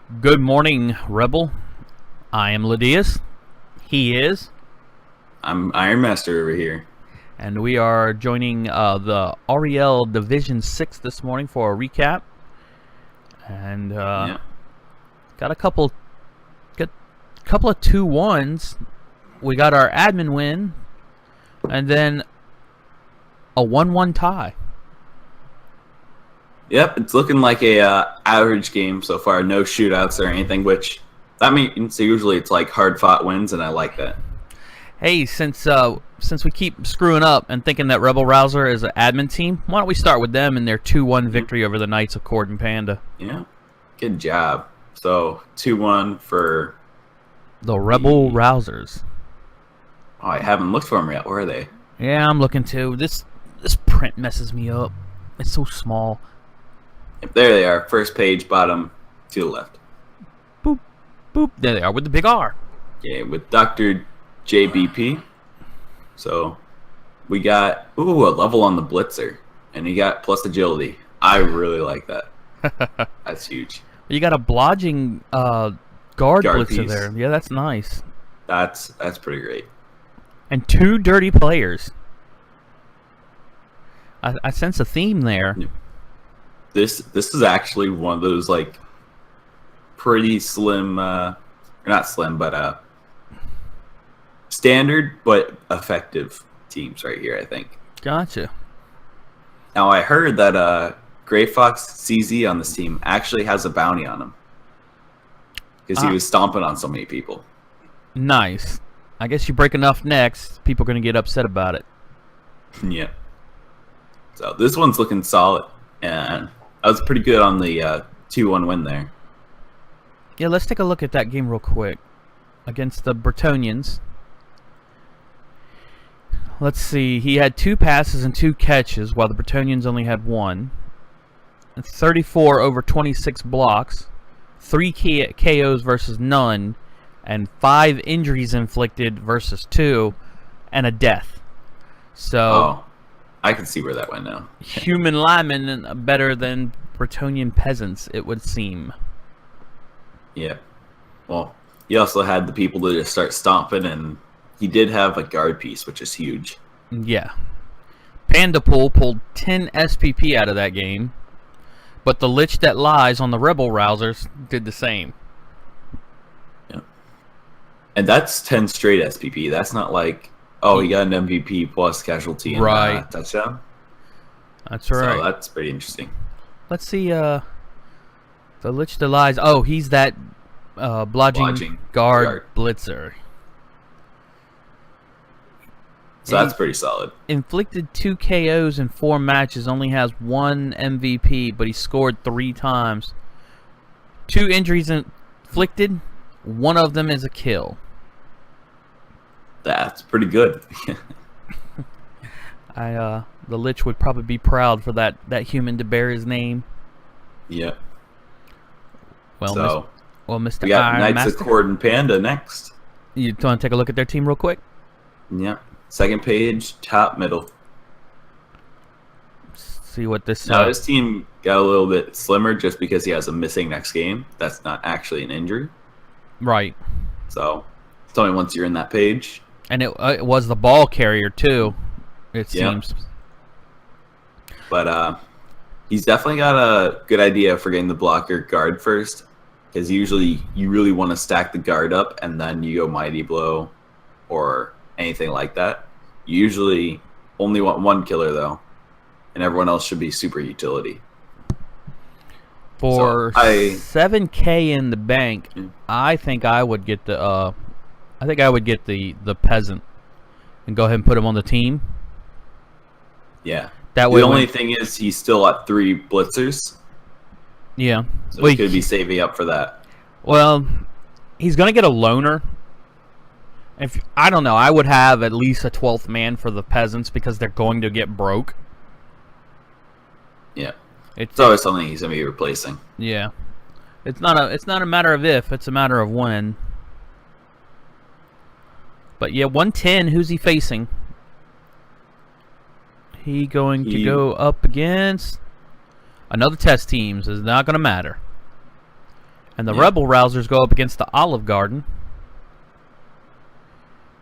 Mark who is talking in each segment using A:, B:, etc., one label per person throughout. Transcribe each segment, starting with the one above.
A: Good morning, Rebel. I am Ledeas. He is.
B: I'm Iron Master over here.
A: And we are joining the REL Division 6 this morning for a recap. And got a couple of 2-1s. We got our admin win. And then a 1-1 tie.
B: Yep, it's looking like a average game so far. No shootouts or anything, which that means usually it's like hard-fought wins, and I like that.
A: Hey, since we keep screwing up and thinking that Rebel Rouser is an admin team, why don't we start with them and their 2-1 victory over the Knights of Cord and Panda?
B: Yeah, good job. So 2-1 for
A: the Rebel Rousers.
B: Oh, I haven't looked for them yet. Where are they?
A: Yeah, I'm looking too. This print messes me up. It's so small.
B: Yep, there they are. First page, bottom to the left.
A: Boop, boop. There they are with the big R.
B: Yeah, with Dr. JBP. So we got a level on the Blitzer, and he got plus agility. I really like that. That's huge.
A: You got a blodging guard Blitzer
B: piece
A: there. Yeah, that's nice.
B: That's pretty great.
A: And 2 dirty players. I sense a theme there.
B: Yeah. This is actually one of those like pretty slim, not slim, but standard but effective teams right here, I think.
A: Gotcha.
B: Now I heard that Gray Fox CZ on this team actually has a bounty on him because he was stomping on so many people.
A: Nice. I guess you break enough necks, people are going to get upset about it.
B: Yeah. So this one's looking solid, and I was pretty good on the 2-1 win there.
A: Yeah, let's take a look at that game real quick against the Bretonians. Let's see. He had 2 passes and 2 catches, while the Bretonians only had 1. 34 over 26 blocks, 3 KOs versus none, and 5 injuries inflicted versus 2, and a death. So,
B: I can see where that went now.
A: Human linemen better than Bretonian peasants, it would seem.
B: Yeah. Well, he also had the people to just start stomping, and he did have a guard piece, which is huge.
A: Yeah. Panda Pool pulled 10 SPP out of that game, but the Lich that lies on the Rebel Rousers did the same.
B: Yeah. And that's 10 straight SPP. That's not like, oh, he got an MVP plus casualty and touchdown.
A: That's right.
B: So that's pretty interesting.
A: Let's see. The Lich that lies. Oh, he's that blodging guard blitzer.
B: So that's pretty solid.
A: Inflicted 2 KOs in 4 matches, only has 1 MVP, but he scored 3 times. 2 injuries inflicted, 1 of them is a kill.
B: That's pretty good.
A: The Lich would probably be proud for that human to bear his name.
B: Yep.
A: Well, Mr.
B: We got
A: Iron
B: Knights
A: Master.
B: of Cord and Panda next.
A: You want to take a look at their team real quick?
B: Yep. Second page, top, middle.
A: See what this.
B: Now his team got a little bit slimmer just because he has a missing next game. That's not actually an injury.
A: Right.
B: So it's only once you're in that page.
A: And it was the ball carrier too. It seems.
B: But he's definitely got a good idea for getting the blocker guard first, because usually you really want to stack the guard up and then you go mighty blow or anything like that. You usually only want 1 killer though, and everyone else should be super utility.
A: For 7K in the bank, I think I would get the the peasant and go ahead and put him on the team.
B: Yeah.
A: That way.
B: The only thing is he's still at 3 blitzers.
A: Yeah.
B: So he could be saving up for that.
A: Well, he's gonna get a loner. I don't know, I would have at least a 12th man for the peasants because they're going to get broke.
B: Yeah. It's always something he's gonna be replacing.
A: Yeah. It's not a matter of if, it's a matter of when. But yeah, 110, who's he facing? He going to go up against another test teams. Is not going to matter. And the Rebel Rousers go up against the Olive Garden.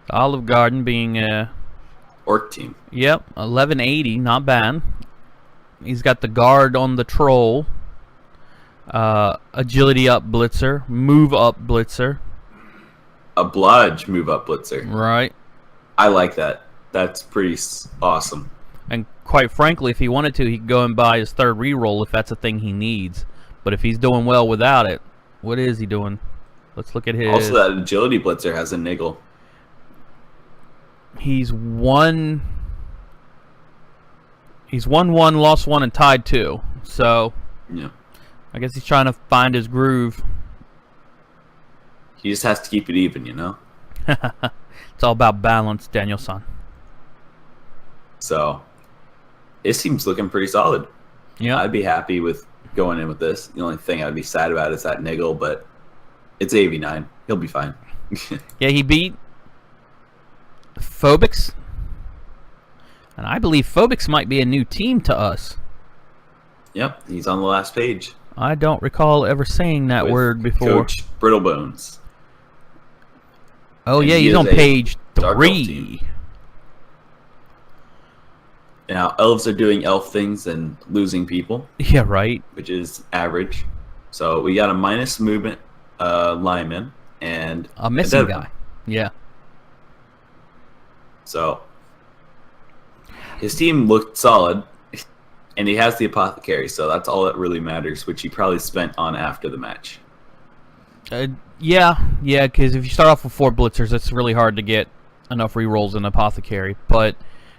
A: The Olive Garden being a
B: Orc team.
A: Yep, 1180, not bad. He's got the guard on the troll. Agility up blitzer. Move up blitzer.
B: Oblige move up blitzer.
A: Right.
B: I like that. That's pretty awesome.
A: And quite frankly, if he wanted to, he could go and buy his third reroll if that's a thing he needs. But if he's doing well without it, what is he doing? Let's look at his...
B: Also, that agility blitzer has a niggle.
A: He's won 1, lost 1, and tied 2. So,
B: yeah.
A: I guess he's trying to find his groove.
B: He just has to keep it even, you know?
A: It's all about balance, Daniel-san.
B: So, it seems looking pretty solid.
A: Yeah.
B: I'd be happy with going in with this. The only thing I'd be sad about is that niggle, but it's AV9. He'll be fine.
A: Yeah, he beat Phobix. And I believe Phobix might be a new team to us.
B: Yep, he's on the last page.
A: I don't recall ever saying that word before.
B: Coach Brittlebones.
A: Oh,
B: And
A: yeah,
B: he
A: he's
B: is
A: on
B: a
A: page
B: Dark Elf
A: 3.
B: team. Now, elves are doing elf things and losing people,
A: Yeah, right.
B: which is average. So we got a minus movement lineman and
A: A missing
B: dead
A: guy.
B: one.
A: Yeah.
B: So his team looked solid, and he has the apothecary, so that's all that really matters, which he probably spent on after the match.
A: Yeah, because if you start off with 4 blitzers, it's really hard to get enough rerolls in apothecary. But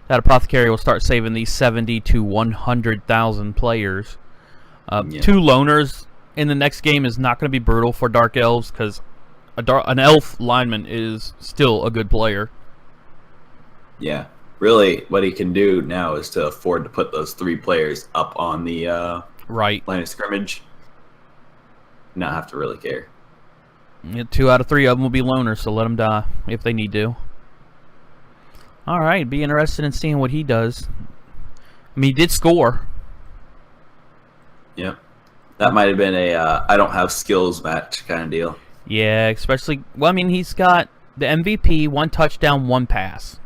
A: that apothecary will start saving these 70 to 100,000 players. 2 loners in the next game is not going to be brutal for Dark Elves because an elf lineman is still a good player.
B: Yeah, really, what he can do now is to afford to put those 3 players up on the
A: Right.
B: line of scrimmage. Not have to really care.
A: 2 out of 3 of them will be loners, so let them die if they need to. All right, be interested in seeing what he does. I mean, he did score.
B: Yep. That might have been a I don't have skills match kind of deal.
A: Yeah, especially... Well, I mean, he's got the MVP, 1 touchdown, 1 pass.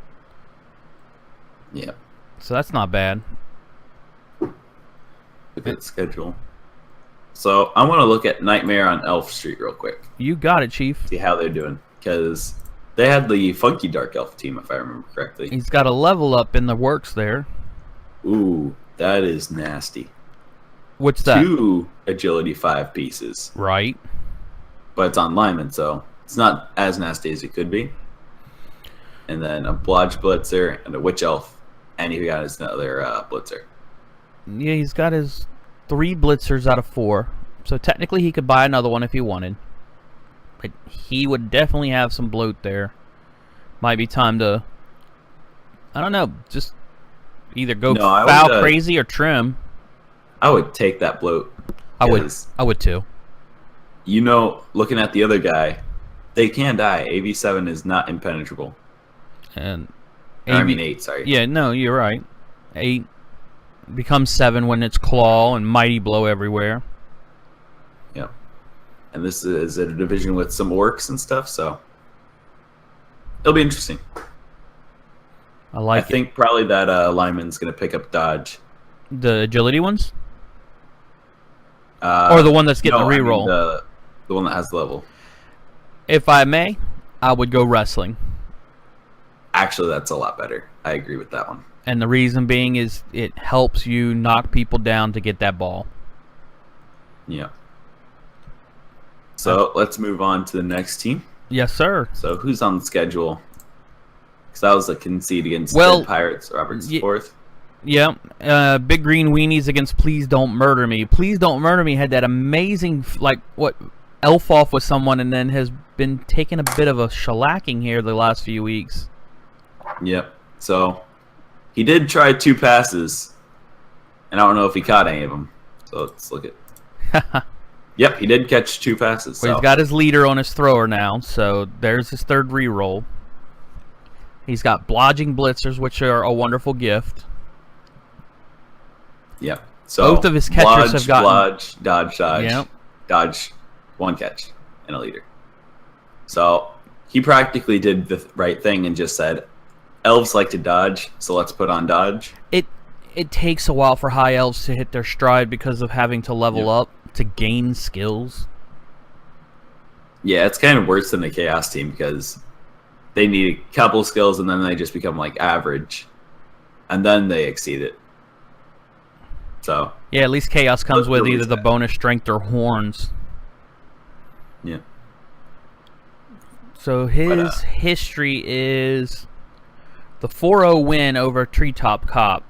B: Yep.
A: So that's not bad.
B: Look at the schedule. So I want to look at Nightmare on Elf Street real quick.
A: You got it, Chief.
B: See how they're doing. Because they had the Funky Dark Elf team, if I remember correctly.
A: He's got a level up in the works there.
B: Ooh, that is nasty.
A: What's that?
B: 2 agility 5 pieces.
A: Right.
B: But it's on lineman, so it's not as nasty as it could be. And then a Blodge Blitzer and a Witch Elf. And he got his another Blitzer.
A: Yeah, he's got his 3 blitzers out of 4. So technically he could buy another one if he wanted. But he would definitely have some bloat there. Might be time to, I don't know, just either go foul crazy or trim.
B: I would take that bloat.
A: I would too.
B: You know, looking at the other guy, they can die. AV7 is not impenetrable.
A: And
B: I mean 8, sorry.
A: Yeah, no, you're right. 8 becomes 7 when it's claw and mighty blow everywhere.
B: Yeah. And this is a division with some orcs and stuff, so it'll be interesting.
A: I
B: think probably that lineman's going to pick up dodge.
A: The agility ones? Or the one that's getting the reroll?
B: I mean the one that has the level.
A: If I may, I would go wrestling.
B: Actually, that's a lot better. I agree with that one.
A: And the reason being is it helps you knock people down to get that ball.
B: Yeah. So let's move on to the next team.
A: Yes, sir.
B: So who's on the schedule? Because that was a concede against the Pirates, Roberts fourth.
A: Yeah. Big Green Weenies against Please Don't Murder Me. Please Don't Murder Me had that amazing, elf off with someone and then has been taking a bit of a shellacking here the last few weeks.
B: Yep. So he did try 2 passes, and I don't know if he caught any of them. So let's look at. Yep, he did catch 2 passes.
A: Well, he's got his leader on his thrower now, so there's his 3rd reroll. He's got blodging blitzers, which are a wonderful gift.
B: Yep. So
A: both of his catchers have gotten
B: dodge, dodge,
A: yep.
B: dodge. 1 catch, and a leader. So he practically did the right thing and just said, elves like to dodge, so let's put on dodge.
A: It takes a while for high elves to hit their stride because of having to level up to gain skills.
B: Yeah, it's kind of worse than the chaos team because they need a couple skills and then they just become like average, and then they exceed it. So
A: yeah, at least chaos comes with either the bonus strength or horns.
B: Yeah.
A: So his history is the 4-0 win over Treetop Cop,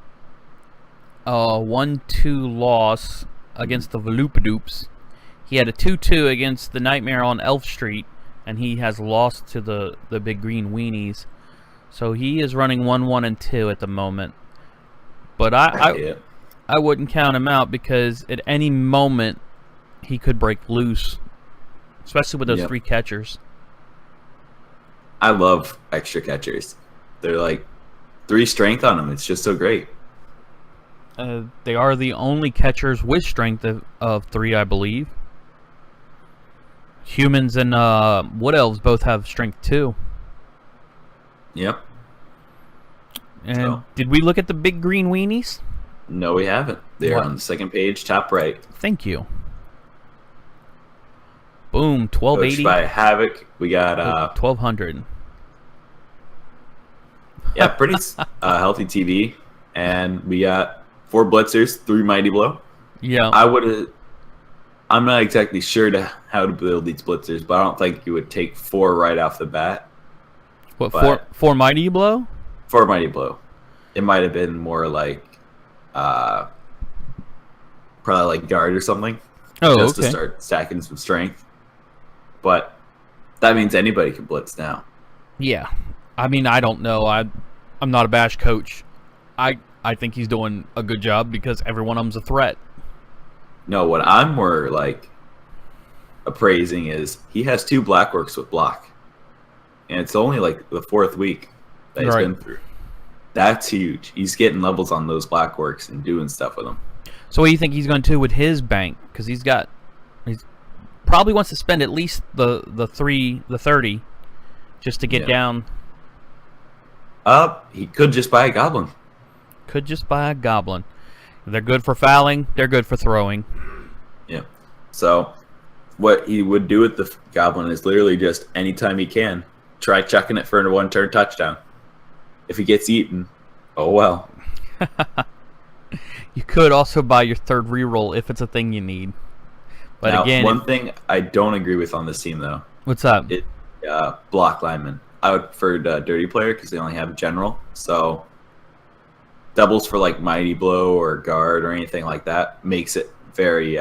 A: 1-2 loss against the Voloopadoops. He had a 2-2 against the Nightmare on Elf Street, and he has lost to the Big Green Weenies. So he is running 1-1-2 at the moment. But I wouldn't count him out because at any moment he could break loose, especially with those 3 catchers.
B: I love extra catchers. They're like 3 strength on them. It's just so great.
A: They are the only catchers with strength of 3, I believe. Humans and Wood Elves both have strength 2.
B: Yep.
A: And did we look at the Big Green Weenies?
B: No, we haven't. They're on the second page, top right.
A: Thank you. Boom, 1280.
B: Coached by Havoc. We got
A: 1200.
B: Yeah, pretty healthy TV. And we got 4 blitzers, 3 mighty blow.
A: Yeah.
B: I'm not exactly sure how to build these blitzers, but I don't think you would take 4 right off the bat.
A: What, 4 mighty blow?
B: 4 mighty blow. It might have been more like probably like guard or something.
A: Oh,
B: just
A: okay.
B: to start stacking some strength. But that means anybody can blitz now.
A: Yeah. I mean, I don't know. I'm not a bash coach. I think he's doing a good job because every one of them's a threat.
B: No, what I'm more like appraising is he has 2 blackworks with block. And it's only like the 4th week that he's been through. That's huge. He's getting levels on those blackworks and doing stuff with them.
A: So what do you think he's going to do with his bank? Because he's probably wants to spend at least the 30 just to get down.
B: He could just buy a goblin.
A: Could just buy a goblin. They're good for fouling. They're good for throwing.
B: Yeah. So what he would do with the goblin is literally just anytime he can, try chucking it for a 1-turn touchdown. If he gets eaten, oh well.
A: You could also buy your 3rd reroll if it's a thing you need. But
B: now,
A: again,
B: one thing I don't agree with on this team, though.
A: What's up?
B: Block lineman. I would prefer dirty player because they only have general. So doubles for like mighty blow or guard or anything like that makes it very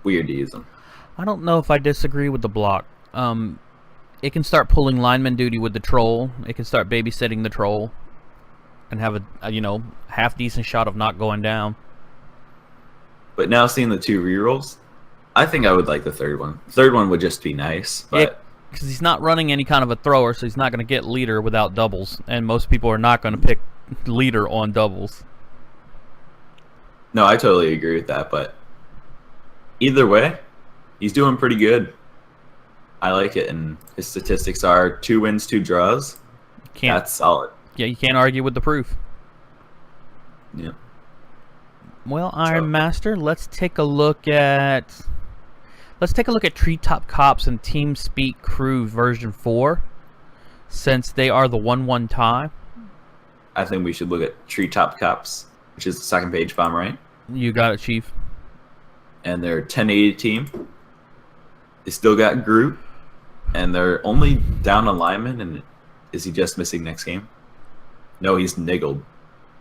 B: weird to use them.
A: I don't know if I disagree with the block. It can start pulling lineman duty with the troll. It can start babysitting the troll and have a half decent shot of not going down.
B: But now seeing the 2 rerolls, I think I would like the 3rd one. 3rd one would just be nice, but
A: because he's not running any kind of a thrower, so he's not going to get leader without doubles, and most people are not going to pick leader on doubles.
B: No, I totally agree with that, but either way, he's doing pretty good. I like it, and his statistics are 2 wins, 2 draws. That's solid.
A: Yeah, you can't argue with the proof.
B: Yeah.
A: Well, Iron Master, let's take a look at Treetop Cops and TeamSpeak Crew version 4, since they are the 1-1 tie.
B: I think we should look at Treetop Cops, which is the 2nd page, if I'm right.
A: You got it, Chief.
B: And they're 1080 team. They still got Groot, and they're only down a lineman. And is he just missing next game? No, he's niggled.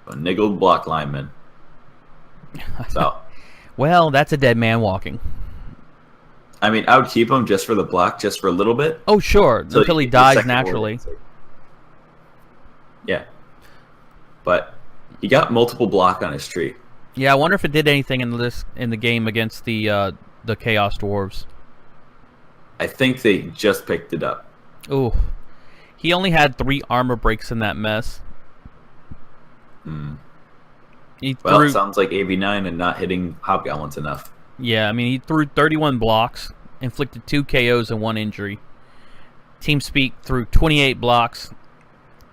B: A niggled block lineman. So,
A: well, that's a dead man walking.
B: I mean, I would keep him just for the block, just for a little bit.
A: Oh, sure, until he dies naturally.
B: Yeah, but he got multiple block on his tree.
A: Yeah, I wonder if it did anything in the game against the Chaos Dwarves.
B: I think they just picked it up.
A: Ooh, he only had 3 armor breaks in that mess.
B: Well, it sounds like AV9 and not hitting hobgoblins enough.
A: Yeah, I mean, he threw 31 blocks, inflicted 2 KOs and 1 injury. TeamSpeak threw 28 blocks,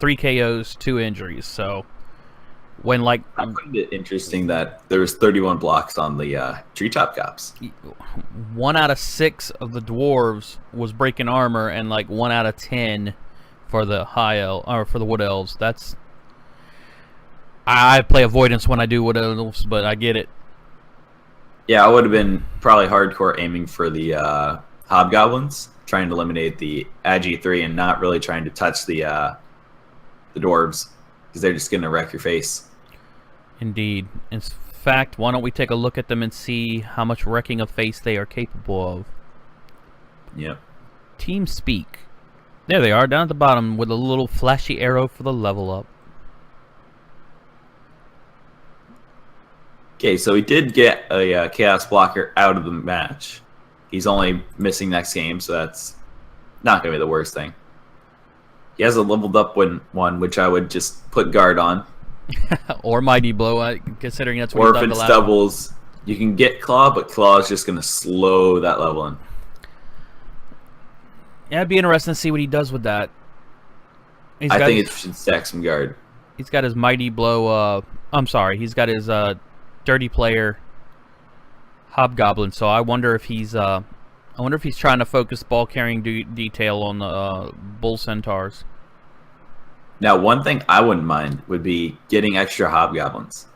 A: 3 KOs, 2 injuries. So when
B: I find it interesting that there was 31 blocks on the treetop cops.
A: 1 out of 6 of the dwarves was breaking armor, and like 1 out of 10 for the for the wood elves. That's I play avoidance when I do wood elves, but I get it.
B: Yeah, I would have been probably hardcore aiming for the hobgoblins, trying to eliminate the Agi 3 and not really trying to touch the dwarves because they're just going to wreck your face.
A: Indeed. In fact, why don't we take a look at them and see how much wrecking of face they are capable of?
B: Yep.
A: TeamSpeak. There they are, down at the bottom with a little flashy arrow for the level up.
B: Okay, so he did get a Chaos Blocker out of the match. He's only missing next game, so that's not going to be the worst thing. He has a leveled up one, which I would just put guard on.
A: Or Mighty Blow, considering that's what
B: or
A: he done
B: if
A: the
B: it's
A: last
B: doubles, you can get Claw, but Claw is just going to slow that leveling.
A: Yeah, it'd be interesting to see what he does with that.
B: I think it should stack some guard.
A: He's got his Mighty Blow, I'm sorry, he's got his Dirty Player Hobgoblin, so I wonder if he's trying to focus ball carrying detail on the Bull Centaurs.
B: Now, one thing I wouldn't mind would be getting extra Hobgoblins.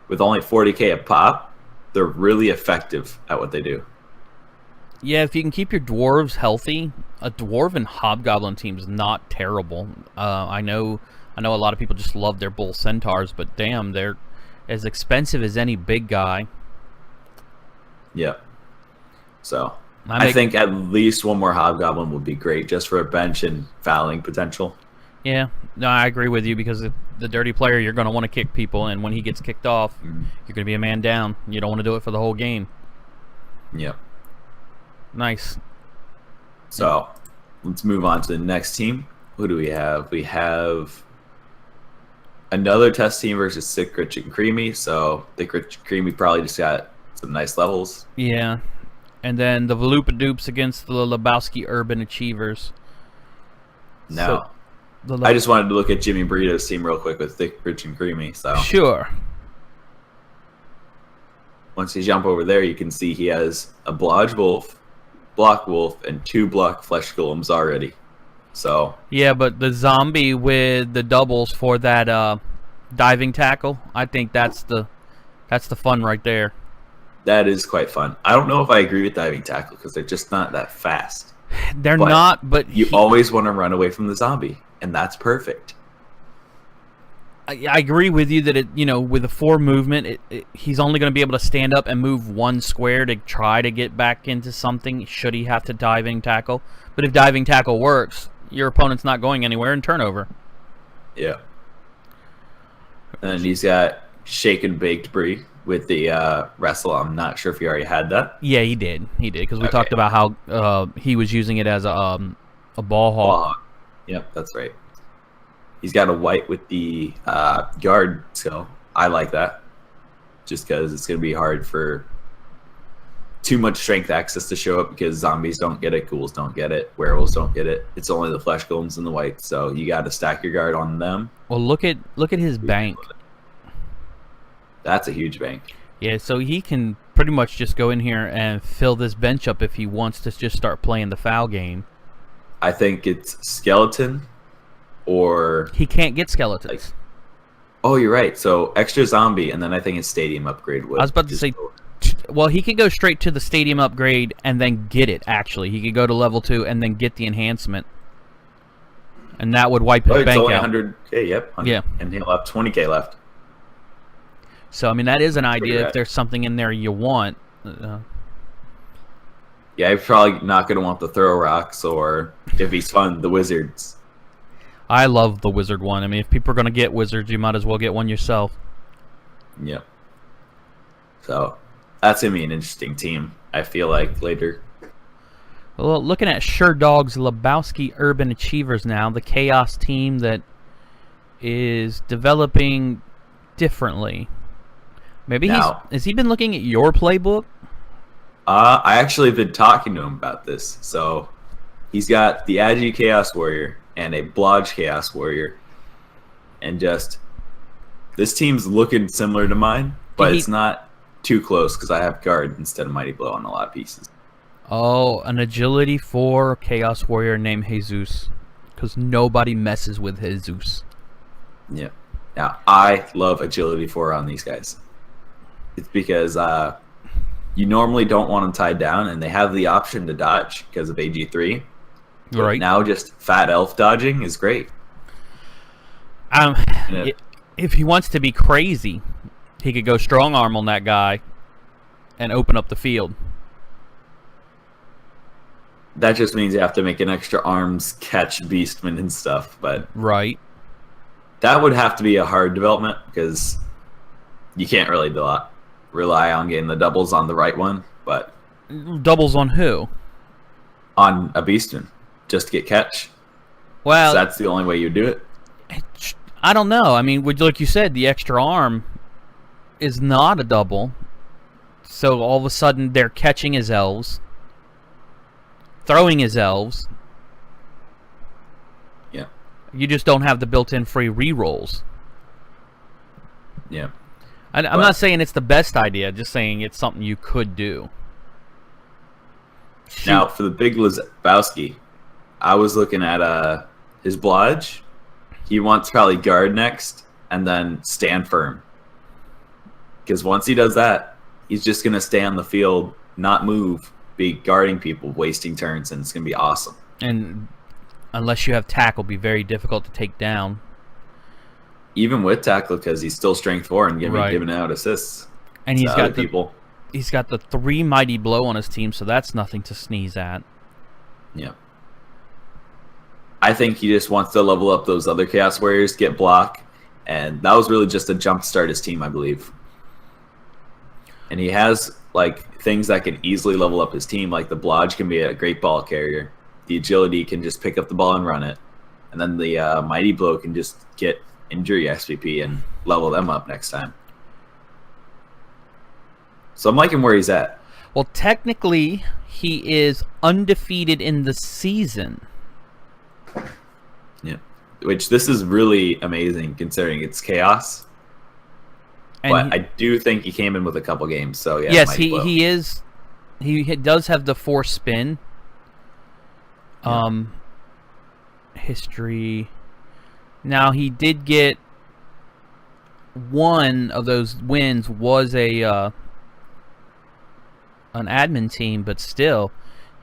B: With only 40k a pop, they're really effective at what they do.
A: Yeah, if you can keep your dwarves healthy, a Dwarven Hobgoblin team is not terrible. I know a lot of people just love their Bull Centaurs, but damn, they're as expensive as any big guy.
B: Yep. So, I think at least one more Hobgoblin would be great, just for a bench and fouling potential.
A: Yeah, no, I agree with you, because the Dirty Player, you're going to want to kick people, and when he gets kicked off, you're going to be a man down. You don't want to do it for the whole game.
B: Yep.
A: Nice.
B: So, let's move on to the next team. Who do we have? We have another test team versus Thick, Rich, and Creamy. So, Thick, Rich, and Creamy probably just got some nice levels.
A: Yeah. And then the Valoopadoops against the Lebowski Urban Achievers.
B: No. I just wanted to look at Jimmy Burrito's team real quick with Thick, Rich, and Creamy. So
A: sure.
B: Once you jump over there, you can see he has a Blodge Wolf, Block Wolf, and 2 Block Flesh Golems already. So
A: yeah, but the zombie with the doubles for that diving tackle, I think that's the fun right there.
B: That is quite fun. I don't know if I agree with diving tackle because they're just not that fast.
A: They're not, but
B: you always want to run away from the zombie, and that's perfect.
A: I agree with you that with a 4 movement, he's only going to be able to stand up and move 1 square to try to get back into something. Should he have to diving tackle? But if diving tackle works, your opponent's not going anywhere and turnover.
B: Yeah. And he's got Shake and Baked Brie with the wrestle. I'm not sure if he already had that.
A: Yeah, he did, because we talked about how he was using it as a ball hawk.
B: Yep, that's right. He's got a white with the guard, so I like that. Just because it's going to be hard for too much strength access to show up, because zombies don't get it, ghouls don't get it, werewolves don't get it. It's only the flesh golems and the white, so you got to stack your guard on them.
A: Well, look at his bank.
B: That's a huge bank.
A: Yeah, so he can pretty much just go in here and fill this bench up if he wants to just start playing the foul game.
B: I think it's skeleton, or
A: he can't get skeletons.
B: Oh, you're right. So extra zombie, and then I think it's stadium upgrade.
A: I was about to say, well, he could go straight to the stadium upgrade and then get it. Actually, he could go to level 2 and then get the enhancement, and that would wipe his bank
B: only
A: out.
B: 100k, yep.
A: Yeah,
B: and he'll have 20k left.
A: So I mean, that is an idea if there's something in there you want.
B: Yeah, he's probably not going to want the throw rocks, or if he's fun, the wizards.
A: I love the wizard one. I mean, if people are going to get wizards, you might as well get one yourself.
B: Yep. So that's going to be an interesting team, I feel like, later.
A: Well, looking at Sure Dog's Lebowski Urban Achievers now, the Chaos team that is developing differently. Maybe has he been looking at your playbook?
B: I actually have been talking to him about this. So he's got the Agi Chaos Warrior and a Blodge Chaos Warrior. And just, this team's looking similar to mine, but it's not too close because I have Guard instead of Mighty Blow on a lot of pieces.
A: Oh, an Agility 4 Chaos Warrior named Jesus. Because nobody messes with Jesus.
B: Yeah. Now, I love Agility 4 on these guys. It's because you normally don't want them tied down, and they have the option to dodge because of AG3.
A: Right.
B: Now, just Fat Elf dodging is great.
A: If he wants to be crazy, he could go strong arm on that guy and open up the field.
B: That just means you have to make an extra arms catch Beastman and stuff, but
A: right.
B: That would have to be a hard development because you can't really rely on getting the doubles on the right one, but
A: doubles on who?
B: On a Beastman, just to get catch.
A: Well,
B: so that's the only way you do it.
A: I don't know. I mean, like you said, the extra arm is not a double, so all of a sudden they're catching his elves. Throwing his elves.
B: Yeah.
A: You just don't have the built-in free rerolls.
B: Yeah.
A: I'm not saying it's the best idea, just saying it's something you could do. Shoot.
B: Now, for the big Lebowski, I was looking at his Blodge. He wants probably Guard next, and then stand firm. Because once he does that, he's just going to stay on the field, not move, be guarding people, wasting turns, and it's going to be awesome.
A: And unless you have tackle, be very difficult to take down.
B: Even with tackle, because he's still strength 4 and going to be giving out assists.
A: And he's got
B: people.
A: He's got the 3 Mighty Blow on his team, so that's nothing to sneeze at.
B: Yeah. I think he just wants to level up those other Chaos Warriors, get block, and that was really just a jump start his team, I believe. And he has things that can easily level up his team, like the Blodge can be a great ball carrier. The Agility can just pick up the ball and run it. And then the Mighty Blow can just get injury SPP and level them up next time. So I'm liking where he's at.
A: Well, technically, he is undefeated in the season.
B: Yeah. Which this is really amazing considering it's Chaos. But I do think he came in with a couple games, so yeah.
A: Yes, he is. He does have the 4 spin.
B: Yeah.
A: History. Now he did get one of those wins was an admin team, but still,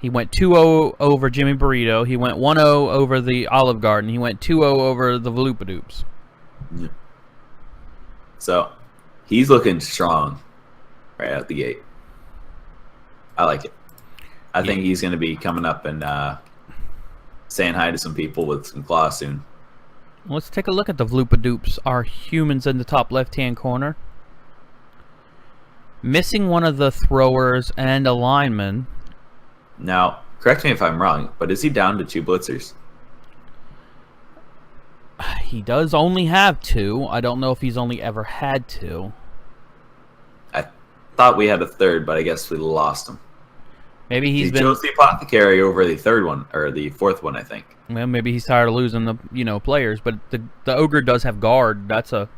A: he went 2-0 over Jimmy Burrito. He went 1-0 over the Olive Garden. He went 2-0 over the Valoopadoops.
B: Yeah. So. He's looking strong right out the gate. I like it. I think he's going to be coming up and saying hi to some people with some claws soon.
A: Let's take a look at the Valoopadoops. Our humans in the top left-hand corner. Missing one of the throwers and a lineman.
B: Now, correct me if I'm wrong, but is he down to 2 blitzers?
A: He does only have 2. I don't know if he's only ever had 2.
B: I thought we had a 3rd, but I guess we lost him.
A: Maybe he
B: chose the Apothecary over the 3rd one, or the 4th one, I think.
A: Well, maybe he's tired of losing the players, but the Ogre does have guard. That's a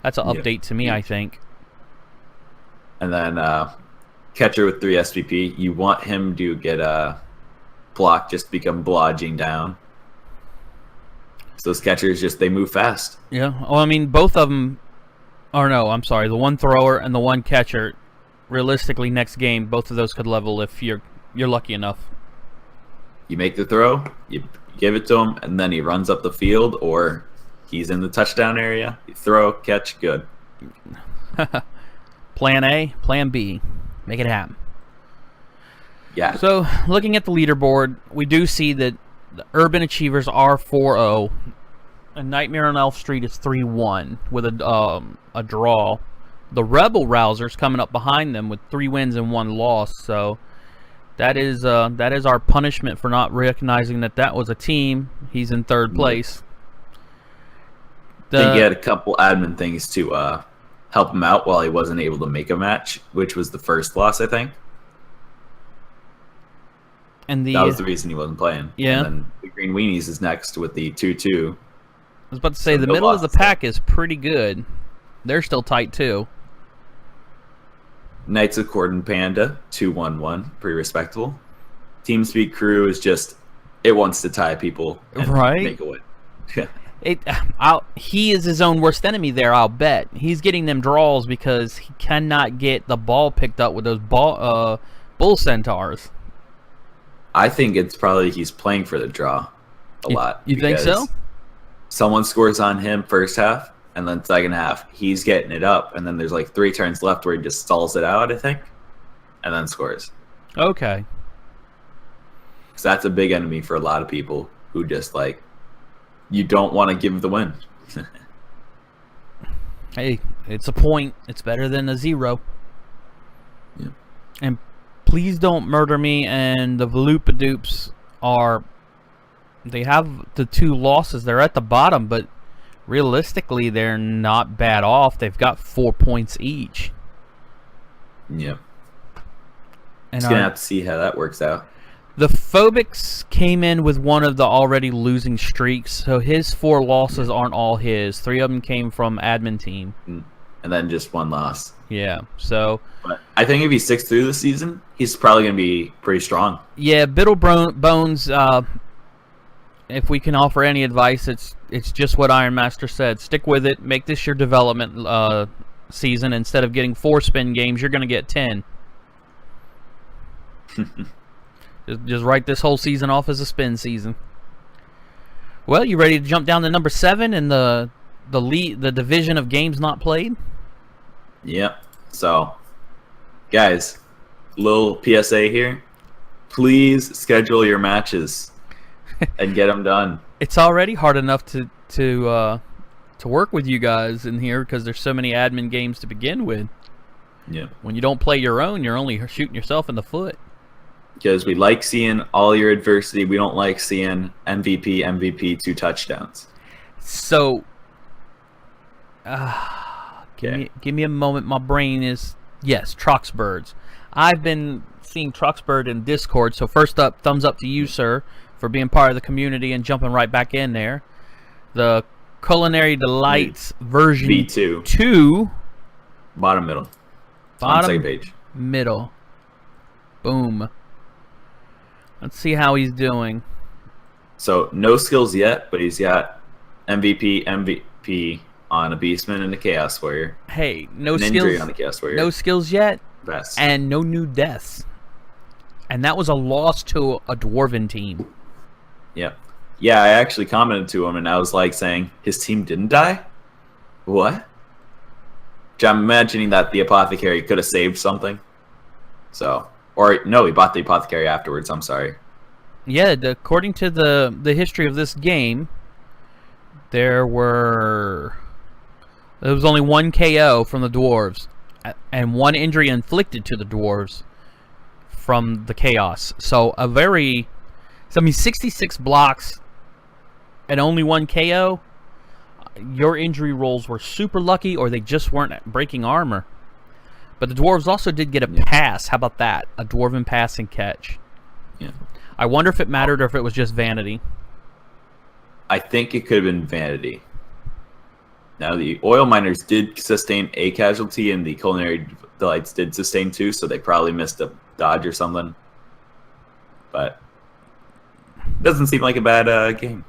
A: update to me, I think.
B: And then Catcher with 3 SVP. You want him to get a block, just become blodging down. So those catchers they move fast.
A: Yeah. Well, I mean, both of them. Or no, I'm sorry. The one thrower and the one catcher. Realistically, next game, both of those could level if you're lucky enough.
B: You make the throw, you give it to him, and then he runs up the field, or he's in the touchdown area. You throw, catch, good.
A: Plan A, Plan B, make it happen.
B: Yeah.
A: So, looking at the leaderboard, we do see that the Urban Achievers are 4-0, and Nightmare on Elf Street is 3-1 with a draw. The Rebel Rousers coming up behind them with 3 wins and 1 loss. So that is our punishment for not recognizing that was a team. He's in 3rd place.
B: I think he had a couple admin things to help him out while he wasn't able to make a match, which was the first loss, I think.
A: And
B: that was the reason he wasn't playing.
A: Yeah.
B: And then the Green Weenies is next with the 2-2.
A: I was about to say, the middle of the pack is pretty good. They're still tight, too.
B: Knights of Corden Panda, 2-1-1. Pretty respectable. TeamSpeak Crew is just, it wants to tie people and make a win.
A: He is his own worst enemy there, I'll bet. He's getting them draws because he cannot get the ball picked up with those bull centaurs.
B: I think it's probably he's playing for the draw a lot.
A: You think so?
B: Someone scores on him first half, and then second half, he's getting it up, and then there's like 3 turns left where he just stalls it out, I think, and then scores.
A: Okay.
B: Because that's a big enemy for a lot of people who just like, you don't want to give the win.
A: Hey, it's a point. It's better than a 0.
B: Yeah.
A: And please don't murder me. And the Valoopadoops they have the 2 losses. They're at the bottom, but realistically, they're not bad off. They've got 4 points each.
B: Yeah.
A: And
B: just going to have to see how that works out.
A: The Phobics came in with one of the already losing streaks, so his 4 losses aren't all his. 3 of them came from admin team.
B: And then just 1 loss.
A: Yeah, so...
B: But I think if he sticks through the season, he's probably going to be pretty strong.
A: Yeah, Bones, if we can offer any advice, it's just what Iron Master said. Stick with it. Make this your development season. Instead of getting 4 spin games, you're going to get 10. Just write this whole season off as a spin season. Well, you ready to jump down to number 7 in the division of games not played?
B: Yep. So, guys, little PSA here. Please schedule your matches and get them done.
A: It's already hard enough to work with you guys in here because there's so many admin games to begin with.
B: Yeah.
A: When you don't play your own, you're only shooting yourself in the foot.
B: Because we like seeing all your adversity. We don't like seeing MVP, 2 touchdowns.
A: So, give me a moment. My brain is, yes, Trucksbirds. I've been seeing Trucksbird in Discord. So first up, thumbs up to you, sir, for being part of the community and jumping right back in there. The Culinary Delights version
B: V2.
A: 2.
B: Bottom middle. On second page.
A: Middle. Boom. Let's see how he's doing.
B: So, no skills yet, but he's got MVP on a Beastman and a Chaos Warrior.
A: Hey, no
B: skills. Injury on the Chaos Warrior.
A: No skills yet.
B: Best.
A: And no new deaths. And that was a loss to a Dwarven team.
B: Yeah. Yeah, I actually commented to him, and I was like saying, his team didn't die? What? Which I'm imagining that the Apothecary could have saved something. So... Or, no, he bought the Apothecary afterwards. I'm sorry.
A: Yeah, according to the history of this game, there was only 1 KO from the Dwarves, and 1 injury inflicted to the Dwarves from the Chaos. So, 66 blocks and only 1 KO. Your injury rolls were super lucky, or they just weren't breaking armor. But the Dwarves also did get a pass. How about that? A Dwarven pass and catch.
B: Yeah.
A: I wonder if it mattered or if it was just vanity.
B: I think it could have been vanity. Now, the Oil Miners did sustain a casualty, and the Culinary Delights did sustain 2, so they probably missed a dodge or something. But it doesn't seem like a bad game.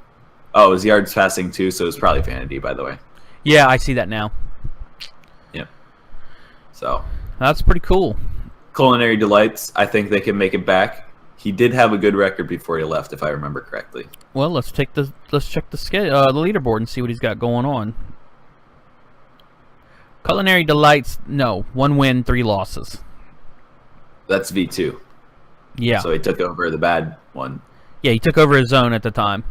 B: Oh, it was yards passing 2, so it's probably vanity, by the way.
A: Yeah, I see that now.
B: Yeah. So...
A: That's pretty cool.
B: Culinary Delights, I think they can make it back. He did have a good record before he left, if I remember correctly.
A: Well, let's check the leaderboard and see what he's got going on. Culinary Delights, no, 1 win, 3 losses.
B: That's V2.
A: Yeah.
B: So he took over the bad one.
A: Yeah, he took over his own at the time.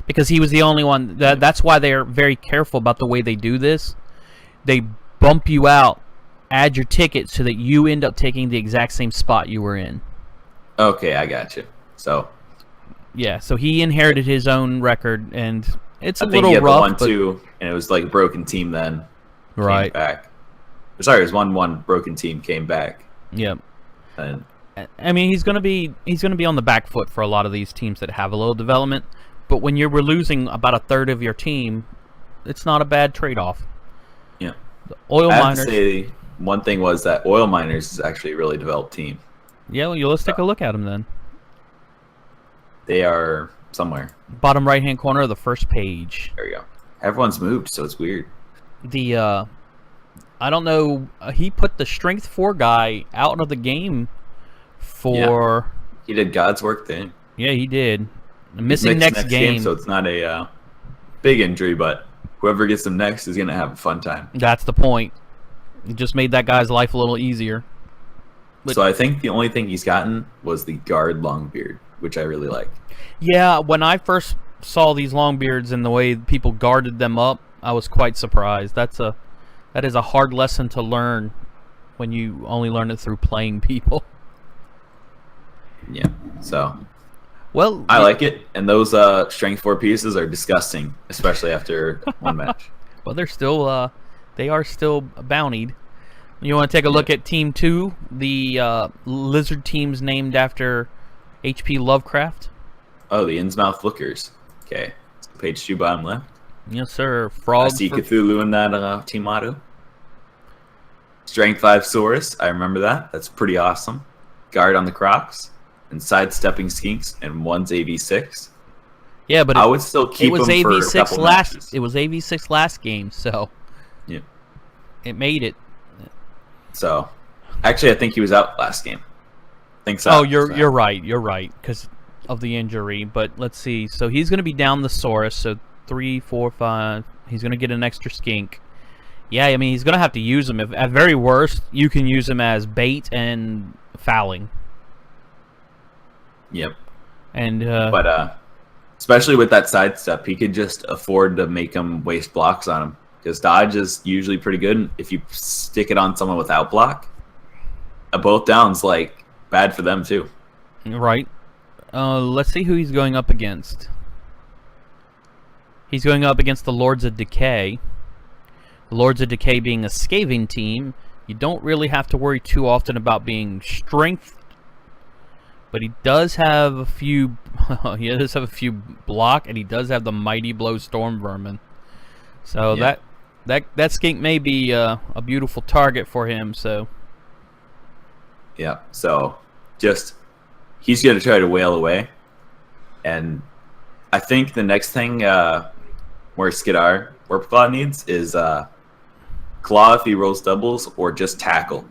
A: Because he was the only one. That's why they're very careful about the way they do this. They bump you out, add your ticket so that you end up taking the exact same spot you were in.
B: Okay, I got you. So,
A: yeah, so he inherited his own record, and it's a
B: I think
A: little
B: he had
A: rough.
B: The 1-2, and it was like a broken team then.
A: Right.
B: Came back. Sorry, it was 1-1. Broken team came back.
A: Yep.
B: And
A: I mean, he's gonna be on the back foot for a lot of these teams that have a little development. But when you were losing about a third of your team, it's not a bad trade-off.
B: Yeah.
A: The oil
B: I have
A: miners.
B: to say, one thing was that oil miners is actually a really developed team.
A: Yeah, well, let's take a look at them then.
B: They are somewhere.
A: Bottom right-hand corner of the first page.
B: There we go. Everyone's moved, so it's weird.
A: I don't know. He put the strength 4 guy out of the game for.
B: Yeah. He did God's work then.
A: Yeah, he did. Missing next game,
B: so it's not a big injury, but whoever gets him next is gonna have a fun time.
A: That's the point. It just made that guy's life a little easier. But,
B: so I think the only thing he's gotten was the guard long beard, which I really like.
A: Yeah, when I first saw these long beards and the way people guarded them up, I was quite surprised. That is a hard lesson to learn when you only learn it through playing people.
B: Yeah. So.
A: Well,
B: I like it, and those strength 4 pieces are disgusting, especially after one match.
A: Well, they are still bountied. You want to take a look at Team 2, the lizard teams named after H.P. Lovecraft?
B: Oh, the Innsmouth Lookers. Okay, so page 2, bottom left.
A: Yes, sir. Frog.
B: I see Cthulhu in that team motto. Strength 5 Saurus, I remember that. That's pretty awesome. Guard on the Crocs. And sidestepping skinks, and one's AV6.
A: Yeah, but
B: I would still keep them for a couple matches.
A: It was AV6 last game, so
B: yeah,
A: it made it.
B: So, actually, I think he was out last game. I think so.
A: Oh, you're right. You're right because of the injury. But let's see. So he's going to be down the Saurus. So 3, 4, 5. He's going to get an extra skink. Yeah, I mean he's going to have to use him. If at very worst, you can use him as bait and fouling.
B: Yep.
A: And
B: but especially with that sidestep, he could just afford to make him waste blocks on him because dodge is usually pretty good. If you stick it on someone without block, a both down's like bad for them too.
A: Right. Let's see who he's going up against. He's going up against the Lords of Decay. The Lords of Decay being a Skaven team, you don't really have to worry too often about being strength. But he does have a few. He does have a few block, and he does have the Mighty Blow Storm Vermin. So
B: yeah.
A: that skink may be a beautiful target for him. So
B: yeah. So just he's gonna try to wail away, and I think the next thing where Skidar Warpclaw needs is claw if he rolls doubles, or just tackle.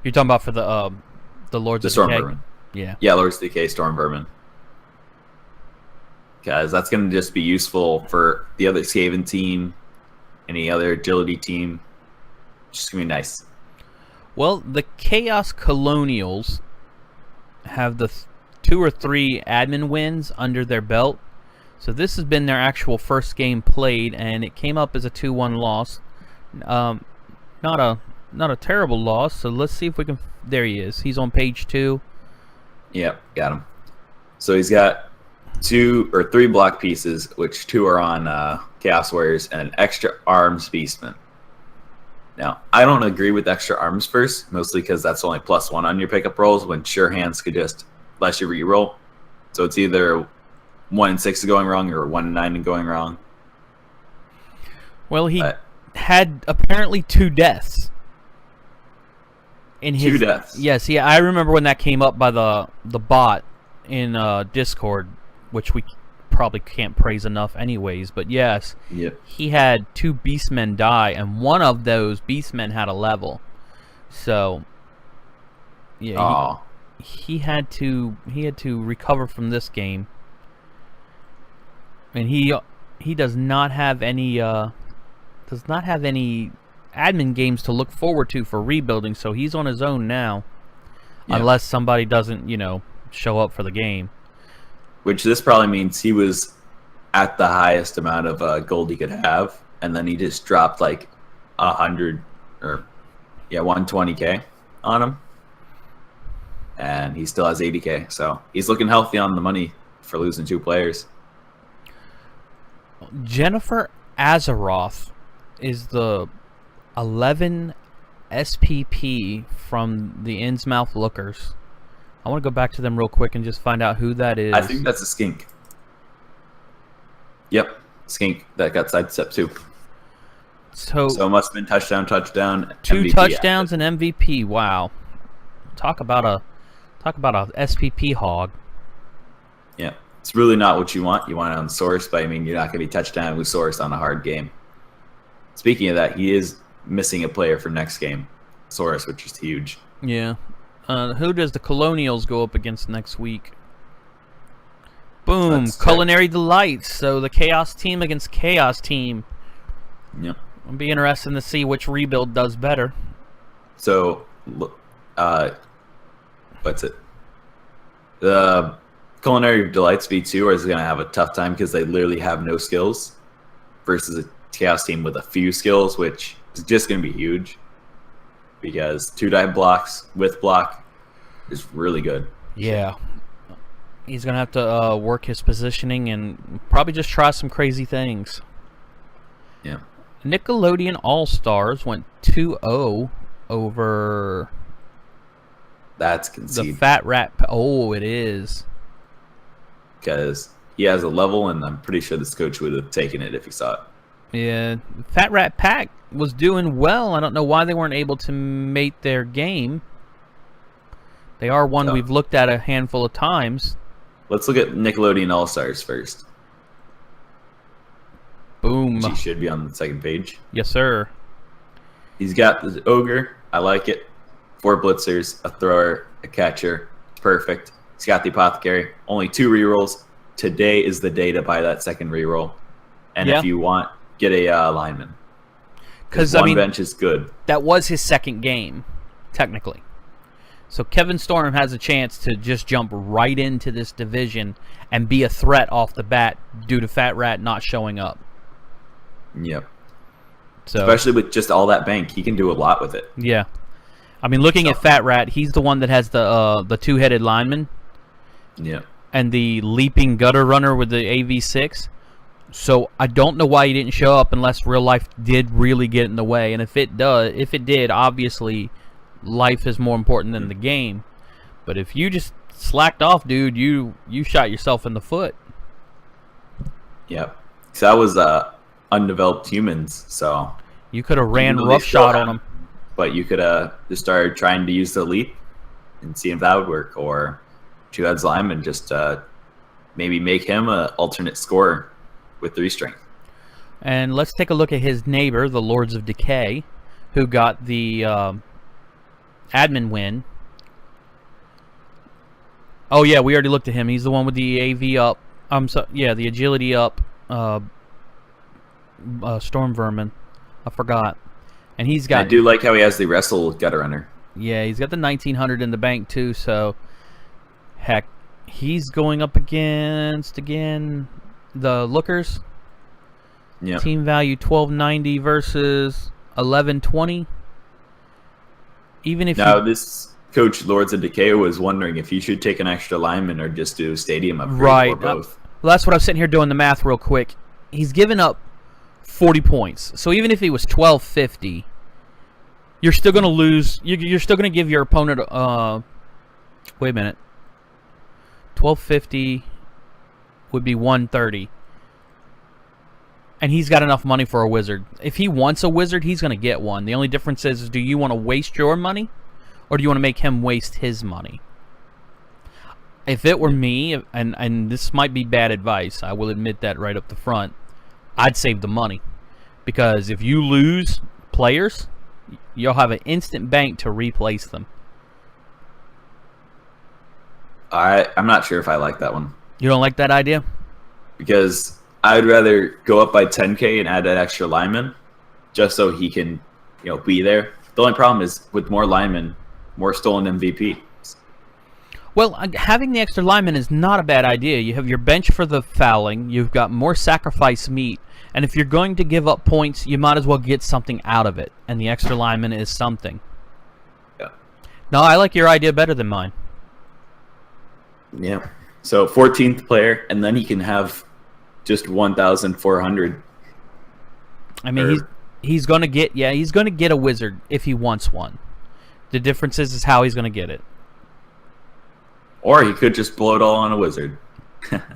A: You're talking about for the Lords of
B: Storm
A: Decay?
B: Vermin.
A: Yeah,
B: Lords of Decay, Storm Vermin. Because that's going to just be useful for the other Skaven team, any other agility team. Just going to be nice.
A: Well, the Chaos Colonials have the 2 or 3 admin wins under their belt. So this has been their actual first game played, and it came up as a 2-1 loss. Not a terrible loss, so let's see if we can... There he is. He's on page 2.
B: Yep, got him. So he's got 2 or 3 block pieces, which 2 are on Chaos Warriors, and an extra arms beastman. Now, I don't agree with extra arms first, mostly because that's only +1 on your pickup rolls, when sure hands could just let you re-roll. So it's either 1 in 6 going wrong, or 1 in 9 going wrong.
A: Well, he had apparently 2 deaths. In his,
B: 2 deaths.
A: Yes, yeah, I remember when that came up by the bot in Discord, which we probably can't praise enough anyways, but yes,
B: yep.
A: He had 2 beastmen die, and one of those beastmen had a level. So yeah, he had to recover from this game. And he does not have any admin games to look forward to for rebuilding, so he's on his own now. Yep. Unless somebody doesn't, show up for the game.
B: Which this probably means he was at the highest amount of gold he could have, and then he just dropped like 100 or 120k on him, and he still has 80k. So he's looking healthy on the money for losing 2 players.
A: Jennifer Azeroth is the 11 SPP from the Innsmouth Lookers. I want to go back to them real quick and just find out who that is.
B: I think that's a skink. Yep, skink that got sidestepped too. So it must have been touchdown,
A: 2
B: MVP
A: touchdowns and MVP. Wow, talk about a SPP hog.
B: Yeah, it's really not what you want. You want it on source, but I mean, you're not going to be touchdown with source on a hard game. Speaking of that, he is missing a player for next game, Soros, which is huge.
A: Yeah. Who does the Colonials go up against next week? Boom. Culinary Delights. So the Chaos Team against Chaos Team.
B: Yep.
A: It'll be interesting to see which rebuild does better.
B: So, what's it? The Culinary Delights V2 is going to have a tough time because they literally have no skills versus a Chaos Team with a few skills, which is just going to be huge. Because 2-dive blocks with block is really good.
A: Yeah. He's going to have to work his positioning and probably just try some crazy things.
B: Yeah.
A: Nickelodeon All-Stars went 2-0 over...
B: That's conceded.
A: The Fat Rat... Oh, it is.
B: Because he has a level, and I'm pretty sure this coach would have taken it if he saw it.
A: Yeah, Fat Rat Pack was doing well. I don't know why they weren't able to mate their game. They are one we've looked at a handful of times.
B: Let's look at Nickelodeon All-Stars first.
A: Boom.
B: She should be on the second page.
A: Yes, sir.
B: He's got the Ogre. I like it. 4 blitzers, a thrower, a catcher. Perfect. He's got the Apothecary. Only 2 rerolls. Today is the day to buy that second reroll. And if you want, get a lineman. Because one bench is good.
A: That was his second game, technically. So Kevin Storm has a chance to just jump right into this division and be a threat off the bat due to Fat Rat not showing up.
B: Yep.
A: So,
B: especially with just all that bank, he can do a lot with it.
A: Yeah. I mean, looking at Fat Rat, he's the one that has the 2-headed lineman.
B: Yeah.
A: And the leaping gutter runner with the AV6. So I don't know why he didn't show up unless real life did really get in the way. And if it did, obviously life is more important than the game. But if you just slacked off, dude, you shot yourself in the foot.
B: Yep. So that was undeveloped humans, so
A: you could have ran roughshod on them.
B: But you could just start trying to use the leap and see if that would work, or 2-heads lineman, just maybe make him an alternate scorer with 3 strength.
A: And let's take a look at his neighbor, the Lords of Decay, who got the admin win. Oh yeah, we already looked at him. He's the one with the AV up. The agility up. Storm Vermin. I forgot. And he's got.
B: I do like how he has the wrestle gutter runner.
A: Yeah, he's got the 1900 in the bank too. So, heck, he's going up against again the Lookers.
B: Yeah.
A: Team value 1290 versus 1120. Even if
B: this coach Lords of Decay was wondering if he should take an extra lineman or just do stadium upgrade or both.
A: Well, that's what I'm sitting here doing the math real quick. He's given up 40 points. So even if he was 1250, you're still going to lose. You're still going to give your opponent. Wait a minute. 1250 would be 130. And he's got enough money for a wizard. If he wants a wizard, he's going to get one. The only difference is do you want to waste your money, or do you want to make him waste his money? If it were me, and this might be bad advice, I will admit that right up the front, I'd save the money. Because if you lose players, you'll have an instant bank to replace them.
B: I'm not sure if I like that one.
A: You don't like that idea?
B: Because I'd rather go up by 10K and add that extra lineman just so he can, be there. The only problem is with more linemen, more stolen MVP.
A: Well, having the extra lineman is not a bad idea. You have your bench for the fouling. You've got more sacrifice meat. And if you're going to give up points, you might as well get something out of it. And the extra lineman is something.
B: Yeah.
A: No, I like your idea better than mine.
B: Yeah. So 14th player, and then he can have just 1,400.
A: I mean, He's gonna get a wizard if he wants one. The difference is how he's gonna get it.
B: Or he could just blow it all on a wizard.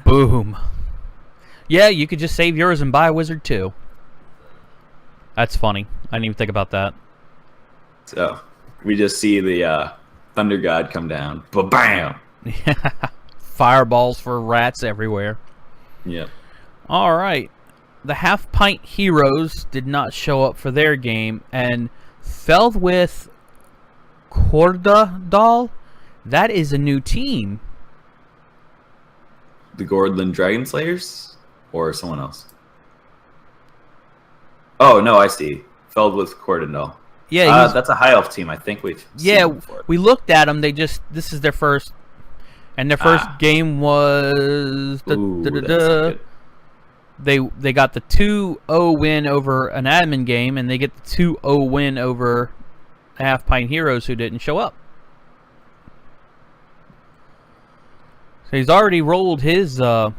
A: Boom. Yeah, you could just save yours and buy a wizard too. That's funny. I didn't even think about that.
B: So we just see the Thunder God come down. Ba-bam!
A: Fireballs for rats everywhere.
B: Yep.
A: All right. The Half Pint Heroes did not show up for their game, and fell with Cordadal. That is a new team.
B: The Gordland Dragon Slayers? Or someone else? Oh, no, I see. Felled with Cordadal.
A: Yeah,
B: that's a high elf team. I think we've seen them before.
A: We looked at them. This is their first, and their first game was They got the 2-0 win over an admin game, and they get the 2-0 win over the Half Pint Heroes, who didn't show up. So he's already rolled his. Yeah.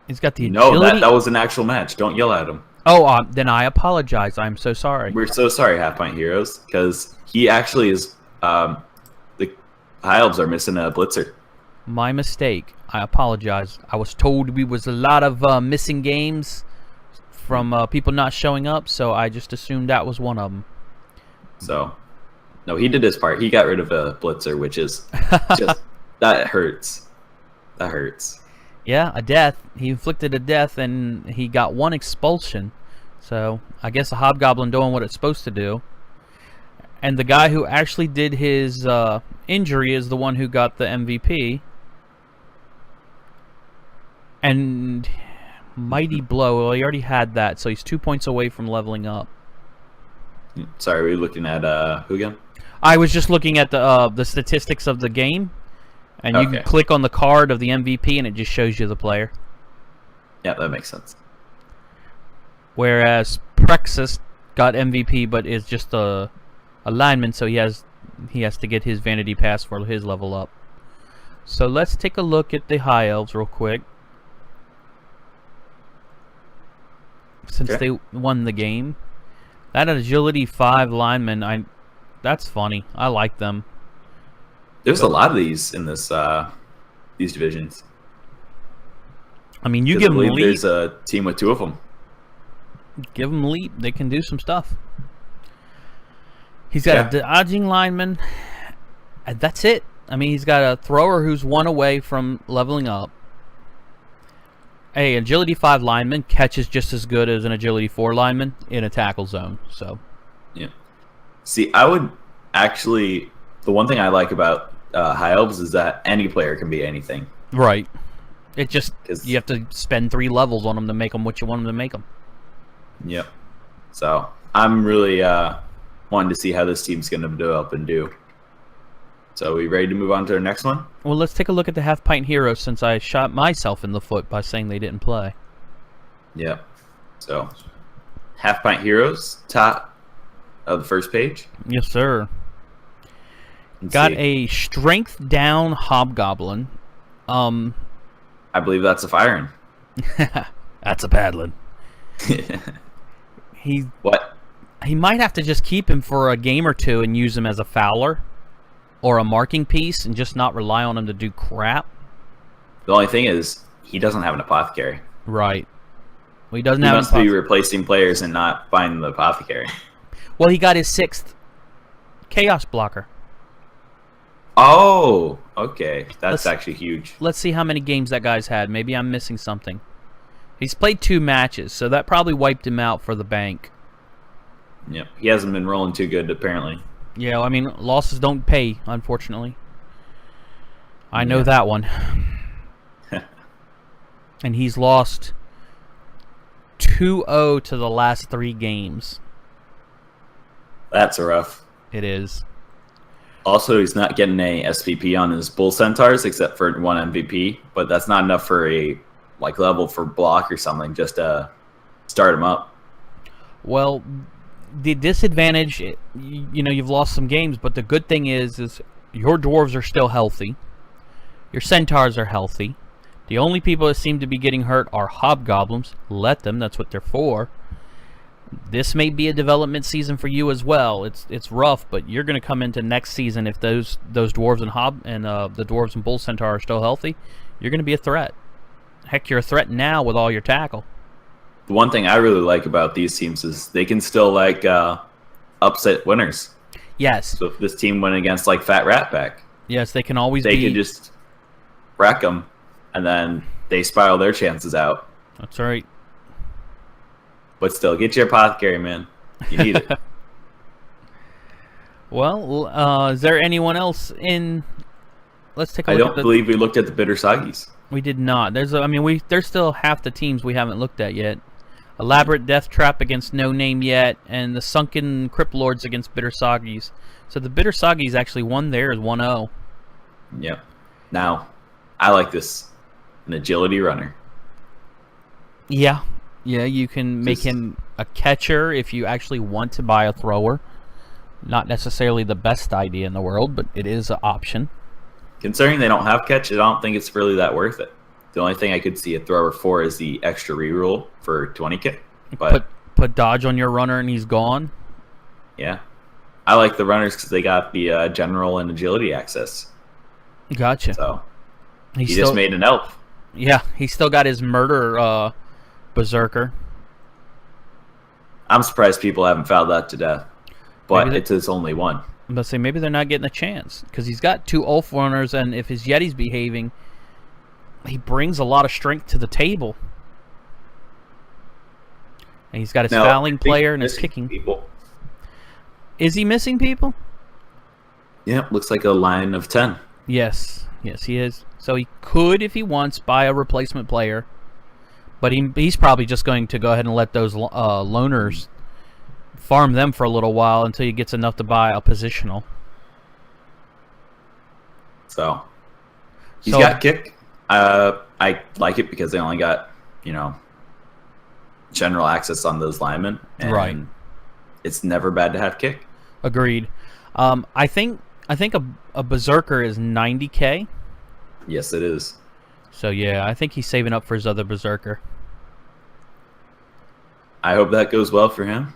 A: He's got the agility.
B: No, that was an actual match. Don't yell at him.
A: Oh, then I apologize. I'm so sorry.
B: We're so sorry, Half Pint Heroes, because he actually is. The High Elves are missing a blitzer.
A: My mistake. I apologize. I was told we was a lot of missing games from people not showing up, so I just assumed that was one of them.
B: So, no, he did his part. He got rid of a blitzer, which is just that hurts. That hurts.
A: Yeah, a death. He inflicted a death, and he got one expulsion. So I guess a hobgoblin doing what it's supposed to do. And the guy who actually did his injury is the one who got the MVP. And Mighty Blow, well, he already had that, so he's 2 points away from leveling up.
B: Sorry, were you looking at who again?
A: I was just looking at the statistics of the game, and you can click on the card of the MVP, and it just shows you the player.
B: Yeah, that makes sense.
A: Whereas Prexus got MVP, but is just a lineman, so he has to get his Vanity Pass for his level up. So let's take a look at the High Elves real quick. Since they won the game. That Agility 5 lineman, that's funny. I like them.
B: There's a lot of these in this these divisions.
A: I mean, you give them leap.
B: There's a team with 2 of them.
A: Give them leap. They can do some stuff. He's got a dodging lineman. And that's it. I mean, he's got a thrower who's 1 away from leveling up. A Agility 5 lineman catches just as good as an Agility 4 lineman in a tackle zone. So,
B: yeah. See, I would actually. The one thing I like about High Elves is that any player can be anything.
A: Right. It just you have to spend 3 levels on them to make them what you want them to make them.
B: Yep. So I'm really wanting to see how this team's going to develop and do. So are we ready to move on to our next one?
A: Well, let's take a look at the Half Pint Heroes, since I shot myself in the foot by saying they didn't play.
B: Yeah. So, Half Pint Heroes, top of the first page.
A: Yes, sir. Got a Strength Down Hobgoblin.
B: I believe that's a Firein.
A: That's a Paddling.
B: What?
A: He might have to just keep him for a game or two and use him as a Fowler. Or a marking piece, and just not rely on him to do crap.
B: The only thing is, he doesn't have an apothecary.
A: Right. Well, he doesn't
B: he
A: have.
B: Must be replacing players and not finding the apothecary.
A: Well, he got his 6th chaos blocker.
B: Oh, okay. That's actually huge.
A: Let's see how many games that guy's had. Maybe I'm missing something. He's played 2 matches, so that probably wiped him out for the bank.
B: Yep. He hasn't been rolling too good, apparently.
A: Yeah, I mean, losses don't pay, unfortunately. I know that one. And he's lost 2-0 to the last 3 games.
B: That's rough.
A: It is.
B: Also, he's not getting a SVP on his Bull Centaurs, except for 1 MVP. But that's not enough for a level for block or something, just to start him up.
A: Well, the disadvantage, you've lost some games, but the good thing is your dwarves are still healthy. Your centaurs are healthy. The only people that seem to be getting hurt are hobgoblins. Let them. That's what they're for. this may be a development season for you as well. It's rough, but you're going to come into next season if those dwarves and the dwarves and bull centaur are still healthy. You're going to be a threat. Heck, you're a threat now with all your tackle.
B: The one thing I really like about these teams is they can still like upset winners.
A: Yes.
B: So if this team went against like Fat Rat Pack,
A: yes, they can always.
B: They can just wreck them, and then they spiral their chances out.
A: That's right.
B: But still, get your apothecary, man. You need it.
A: Well, is there anyone else in? Let's take a look.
B: I don't believe we looked at the Bitter Soggies.
A: We did not. There's still half the teams we haven't looked at yet. Elaborate Death Trap against No Name Yet, and the Sunken Crypt Lords against Bitter Soggies. So the Bitter Soggies actually won theirs 1-0.
B: Yep. Now, I like this. An agility runner.
A: Yeah. Yeah, you can make him a catcher if you actually want to buy a thrower. Not necessarily the best idea in the world, but it is an option.
B: Considering they don't have catch, I don't think it's really that worth it. The only thing I could see a thrower for is the extra reroll for 20k. But
A: put dodge on your runner and he's gone.
B: Yeah. I like the runners because they got the general and agility access.
A: Gotcha.
B: So he just made an elf.
A: Yeah, he's still got his murder berserker.
B: I'm surprised people haven't fouled that to death. But it's his only one.
A: I'm about to say, maybe they're not getting a chance. Because he's got 2 Ulf runners, and if his Yeti's behaving, he brings a lot of strength to the table. And he's got his fouling player and his kicking.
B: People.
A: Is he missing people?
B: Yeah, looks like a line of 10.
A: Yes. Yes, he is. So he could, if he wants, buy a replacement player. But he's probably just going to go ahead and let those loners farm them for a little while until he gets enough to buy a positional.
B: So he's got kick. I like it because they only got, general access on those linemen. And
A: right.
B: It's never bad to have kick.
A: Agreed. I think a berserker is 90k.
B: Yes, it is.
A: So yeah, I think he's saving up for his other berserker.
B: I hope that goes well for him.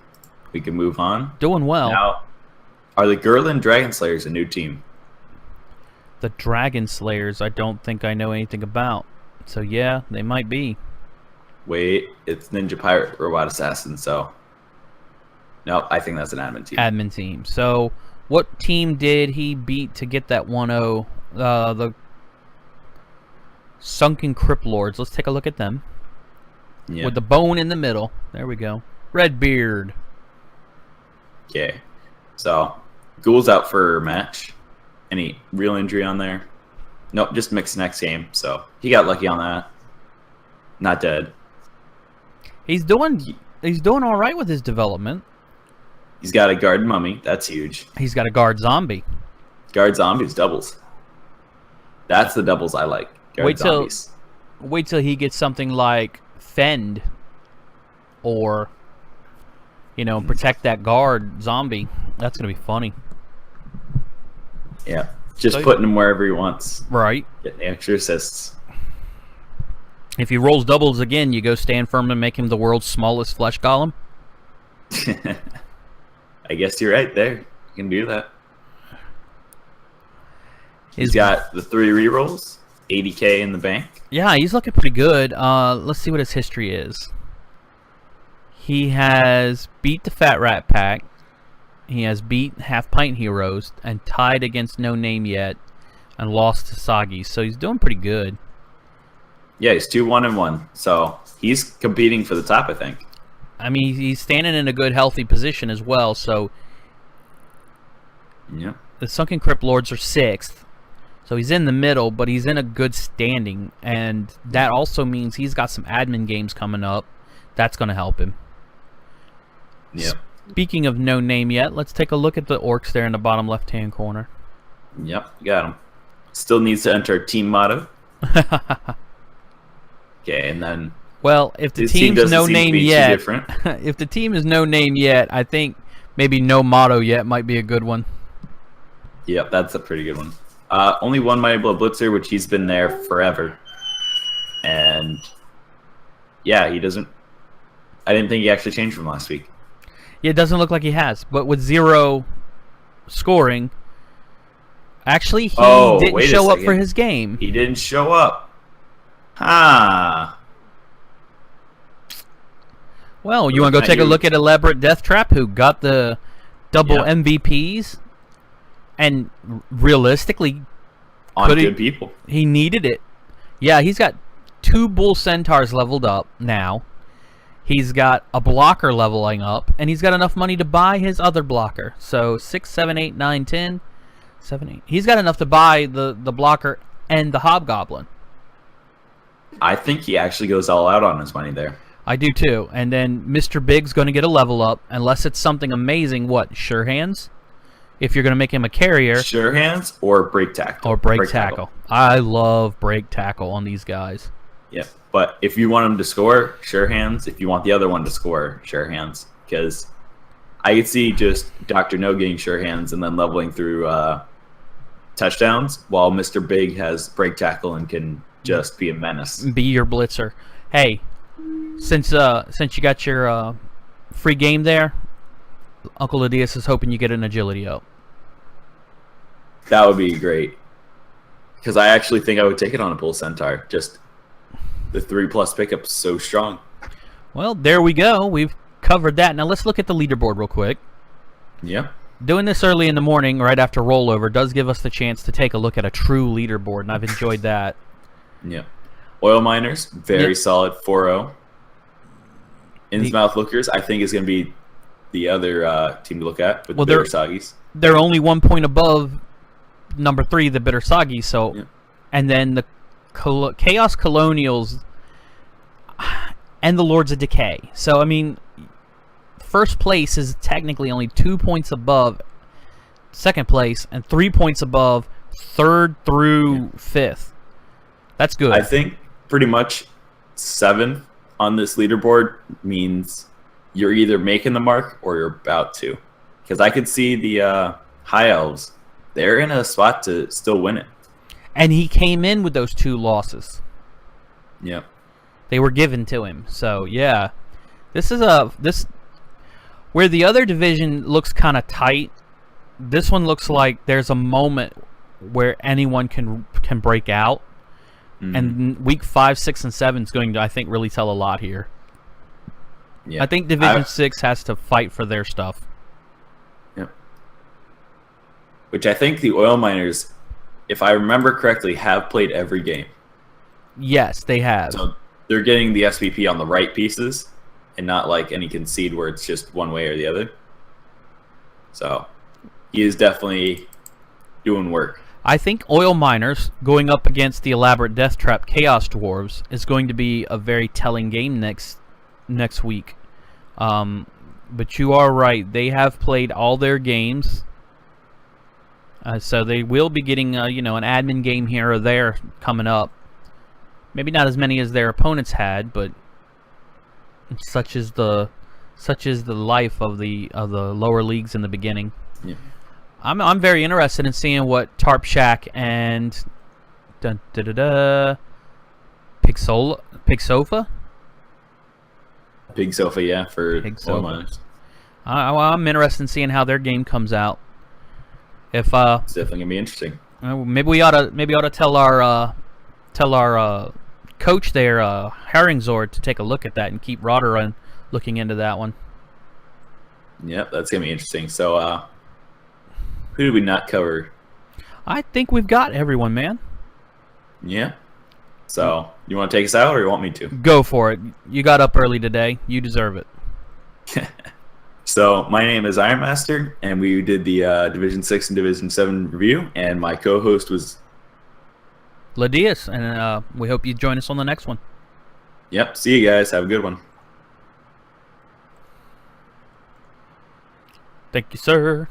B: We can move on.
A: Doing well.
B: Now, are the Gerlin Dragon Slayers a new team?
A: The Dragon Slayers, I don't think I know anything about. So yeah, they might be.
B: Wait, it's Ninja Pirate Robot Assassin, so... No, I think that's an admin team.
A: Admin team. So, what team did he beat to get that 1-0? The Sunken Crypt Lords. Let's take a look at them. Yeah. With the bone in the middle. There we go. Redbeard.
B: Okay. So, Ghoul's out for a match. Any real injury on there? Nope, just mixed next game. So, he got lucky on that. Not dead.
A: He's doing all right with his development.
B: He's got a guard mummy. That's huge.
A: He's got a guard zombie.
B: Guard zombies doubles. That's the doubles I like. Guard zombies.
A: Wait till he gets something like Fend, or protect that guard zombie. That's gonna be funny.
B: Yeah, just putting him wherever he wants.
A: Right.
B: Getting the extra assists.
A: If he rolls doubles again, you go stand firm and make him the world's smallest flesh golem.
B: I guess you're right there. You can do that. He's got the 3 rerolls, 80k in the bank.
A: Yeah, he's looking pretty good. Let's see what his history is. He has beat the Fat Rat Pack. He has beat Half Pint Heroes and tied against No Name Yet and lost to Soggy. So he's doing pretty good.
B: Yeah, he's 2-1-1. So he's competing for the top, I think.
A: I mean, he's standing in a good, healthy position as well. So
B: yeah,
A: the Sunken Crypt Lords are 6th. So he's in the middle, but he's in a good standing. And that also means he's got some admin games coming up. That's going to help him.
B: Yep.
A: Speaking of No Name Yet, let's take a look at the orcs there in the bottom left-hand corner.
B: Yep, got him. Still needs to enter team motto. Okay, and then...
A: Well, if the team's No Name Yet... if the team is No Name Yet, I think maybe No Motto Yet might be a good one.
B: Yep, that's a pretty good one. Only one Mighty Blow Blitzer, which he's been there forever. And... yeah, he doesn't... I didn't think he actually changed from last week.
A: It doesn't look like he has, but with 0 scoring, actually he didn't show up for his game.
B: He didn't show up. Ah.
A: Well, you want to go take a look at Elaborate Death Trap, who got the double MVPs, and realistically,
B: on good people.
A: He needed it. Yeah, he's got 2 Bull Centaurs leveled up now. He's got a blocker leveling up, and he's got enough money to buy his other blocker. So 6, 7, 8, 9, 10, 7, 8. He's got enough to buy the blocker and the Hobgoblin.
B: I think he actually goes all out on his money there.
A: I do too. And then Mr. Big's going to get a level up, unless it's something amazing. What, Sure Hands? If you're going to make him a carrier.
B: Sure Hands or Break Tackle.
A: Or break tackle. I love Break Tackle on these guys.
B: Yeah, but if you want him to score, Sure Hands. If you want the other one to score, Sure Hands. Because I could see just Dr. No getting Sure Hands and then leveling through touchdowns, while Mr. Big has Break Tackle and can just be a menace.
A: Be your blitzer. Hey, since you got your free game there, Uncle Ledeas is hoping you get an agility up.
B: That would be great. Because I actually think I would take it on a Bull Centaur. Just the 3+ pickup's so strong.
A: Well, there we go. We've covered that. Now let's look at the leaderboard real quick.
B: Yeah.
A: Doing this early in the morning, right after rollover, does give us the chance to take a look at a true leaderboard, and I've enjoyed that.
B: Yeah. Oil Miners, very solid 4-0. Innsmouth Lookers, I think, is going to be the other team to look at with the Bitter Soggies.
A: They're only 1 point above number 3, the Bitter Soggies. So, and then the Chaos Colonials and the Lords of Decay. So, I mean, first place is technically only 2 points above second place and 3 points above third through fifth. That's good.
B: I think pretty much 7th on this leaderboard means you're either making the mark or you're about to. Because I could see the High Elves. They're in a spot to still win it.
A: And he came in with those 2 losses.
B: Yeah.
A: They were given to him. So, yeah. This is where the other division looks kind of tight. This one looks like there's a moment where anyone can break out. Mm-hmm. And week 5, 6, and 7 is going to, I think, really tell a lot here. Yeah. I think Division 6 has to fight for their stuff.
B: Yep. Which I think the Oil Miners, if I remember correctly, have played every game.
A: Yes, they have.
B: So they're getting the SVP on the right pieces and not like any concede where it's just one way or the other. So he is definitely doing work.
A: I think Oil Miners going up against the Elaborate Death Trap Chaos Dwarves is going to be a very telling game next week. But you are right. They have played all their games. So they will be getting an admin game here or there coming up. Maybe not as many as their opponents had, but such is the life of the lower leagues in the beginning.
B: Yeah.
A: I'm very interested in seeing what Tarp Shack and Pig Sofa,
B: yeah, for Oil Miners.
A: I'm interested in seeing how their game comes out. If
B: it's definitely gonna be interesting.
A: Maybe we ought to tell our coach there, Herringzord, to take a look at that and keep Roder looking into that one.
B: Yep, that's gonna be interesting. So, who did we not cover?
A: I think we've got everyone, man.
B: Yeah. So, you want to take us out, or you want me to?
A: Go for it. You got up early today. You deserve it.
B: So, my name is Ironmaster, and we did the Division 6 and Division 7 review, and my co-host was
A: Ledeas, and we hope you join us on the next one.
B: Yep. See you guys. Have a good one.
A: Thank you, sir.